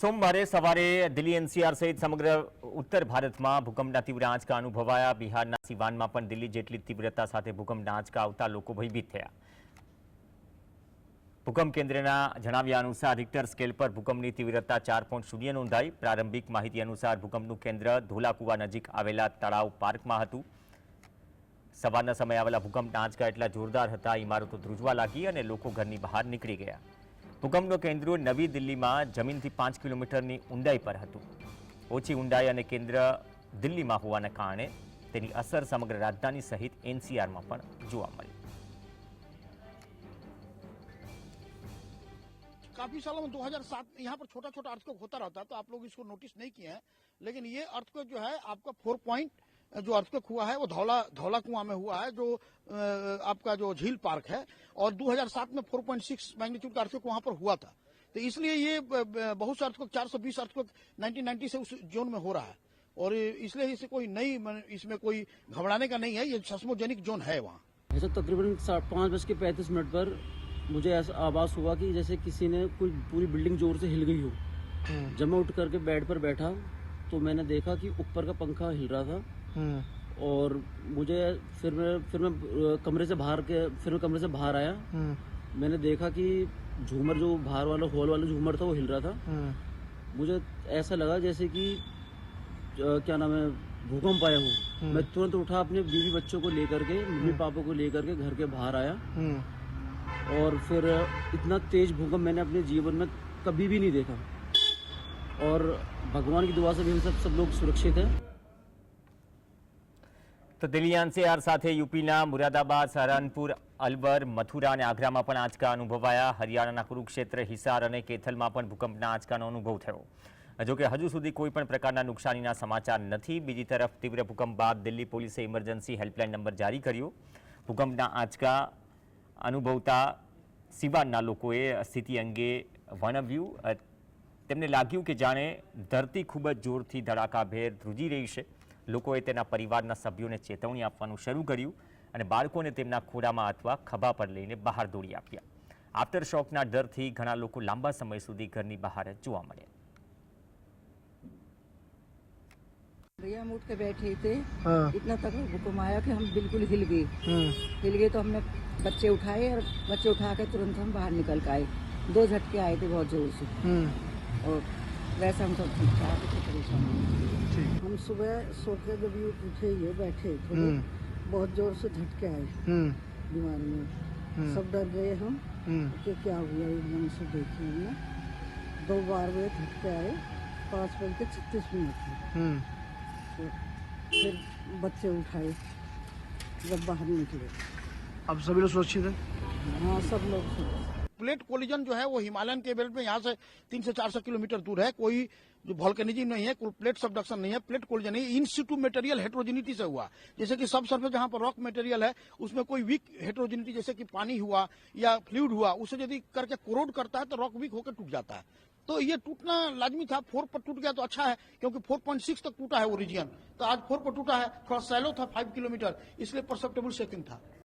सोमवार सवारे दिल्ली एनसीआर सहित समग्र उत्तर भारत में भूकंपना तीव्र आंचका अनुभवाया। बिहार सीवान में पण दिल्ली जेटली तीव्रता साथे भूकंपना आंचका आवता लोको भयभीत थया। भूकंप केन्द्रना जणाव्या अनुसार रिक्टर स्केल पर भूकंपनी तीव्रता 4.0 नोंधाई। प्रारंभिक माहिती अनुसार भूकंपનું केन्द्र धोलाकुवा नजीक आवेला तळाव पार्कમાં હતું। સવારના સમયે આવેલા ભૂકંપના આંચકા એટલા જોરદાર હતા, ઇમારતો ધ્રુજવા લાગી અને લોકો ઘરની બહાર નીકળી ગયા। ભૂકંપનું કેન્દ્ર નવી દિલ્હીમાં જમીનથી 5 કિલોમીટરની ઊંડાઈ પર હતું। ઓછી ઊંડાઈ અને કેન્દ્ર દિલ્હીમાં હોવાના કારણે તેની અસર સમગ્ર રાજધાની સહિત એનસીઆરમાં પણ જોવા મળી। काफी सालों में 2007 यहाँ पर छोटा छोटा अर्थक्वेक होता रहता है, तो आप लोग इसको नोटिस नहीं किए हैं। लेकिन ये अर्थक्वेक जो है आपका 4 पॉइंट जो अर्थक्वेक हुआ है वो धौला कुआं में हुआ है, जो आपका जो झील पार्क है, और 2007 में 4.6 मैग्नीट्यूड का अर्थक्वेक वहां पर हुआ था। तो इसलिए ये बहुत से अर्थक्वेक 420 अर्थक्वेक 1990 से उस जोन में हो रहा है, और इसलिए इसे कोई नई इसमें कोई घबराने का नहीं है। ये सेस्मोजेनिक जोन है वहाँ। ऐसा तकरीबन 5:35 पर मुझे ऐसा आभास हुआ कि जैसे किसी ने कोई पूरी बिल्डिंग जोर से हिल गई हो। जब मैं उठ करके बेड पर बैठा तो मैंने देखा कि ऊपर का पंखा हिल रहा था, और मुझे फिर मैं कमरे से बाहर आया। मैंने देखा कि झूमर जो बाहर वाला हॉल वाला झूमर था वो हिल रहा था। मुझे ऐसा लगा जैसे कि क्या नाम है, भूकंप आया हो। मैं तुरंत उठा, अपने बीवी बच्चों को लेकर के, मम्मी पापा को लेकर के घर के बाहर आया, और फिर इतना तेज भूकंप मैंने अपने जीवन में कभी भी नहीं देखा, और भगवान की दुआ से भी हम सब लोग सुरक्षित हैं। तो दिल्ली एनसीआर साथे यूपीना मुरादाबाद, सहारनपुर, अलवर, मथुरा और आगरा में पण आंचका अनुभवाया। हरियाणाना कुरुक्षेत्र, हिसार और कैथल में पण भूकंपना आंचकानो अनुभव थयो। जो कि हजू सुधी कोईपण प्रकारना नुकसानीना समाचार नहीं। बीजी तरफ तीव्र भूकंप बाद दिल्ली पोलीसे इमरजन्सी हेल्पलाइन नंबर जारी कर्यो। भूकंपना आंचका अनुभवता सीवानना लोकोए स्थिति अंगे वर्णव्यु। तेमने लाग्યું કે જાણે ધરતી ખૂબ જ જોરથી ધડાકાભેર ધ્રુજી રહી છે। લોકોએ તેના પરિવારના સભ્યોને ચેતવણી આપવાનું શરૂ કર્યું અને બાળકોને તેમના ખોળામાં અથવા ખભા પર લઈને બહાર દોડી આપ્યા। આફ્ટર શોકના ડરથી ઘણા લોકો લાંબા સમય સુધી ઘરની બહાર જોવા મળ્યા। भैया हम उठ के बैठे थे, इतना तक भूकंप आया कि हम बिल्कुल हिल गए। तो हमने बच्चे उठाए, और बच्चे उठा के तुरंत हम बाहर निकल के आए। 2 झटके आए थे बहुत जोर से, और वैसे हम सब ठीक ठाक थे, परेशान नहीं। हम सुबह सो के जब ये उठे, ये बैठे थोड़े, बहुत जोर से झटके आए दीवार में। सब डर गए हम कि क्या हुआ, एकदम से देखे हमने 2 बार वे झटके आए। 5:36 तो फिर बच्चे उठाए, जब बाहर निकले। अब सभी लोग सुरक्षित हैं? हाँ, सब लोग सुरक्षित। प्लेट कोलिजन जो है वो हिमालयन के बेल्ट में यहाँ से 300 से 400 किलोमीटर दूर है। कोई जो वोल्केनिज्म नहीं है, कोई प्लेट सबडक्शन नहीं है, प्लेट कोलिजन नहीं, इन सिटू मटेरियल हेट्रोजेनिटी से हुआ। जैसे कि सब सरफेस जहाँ पर रॉक मटेरियल है उसमें कोई वीक हेट्रोजेनिटी, जैसे कि पानी हुआ या फ्लूइड हुआ, उसे यदि करके कोरोड करता है तो रॉक वीक होकर टूट जाता है। तो ये टूटना लाजमी था। 4 पर टूट गया तो अच्छा है, क्योंकि 4.6 तक टूटा है वो रीजन। तो आज 4 पर टूटा है, थोड़ा सैलो था 5 किलोमीटर, इसलिए परसेप्टेबल शेकिंग था।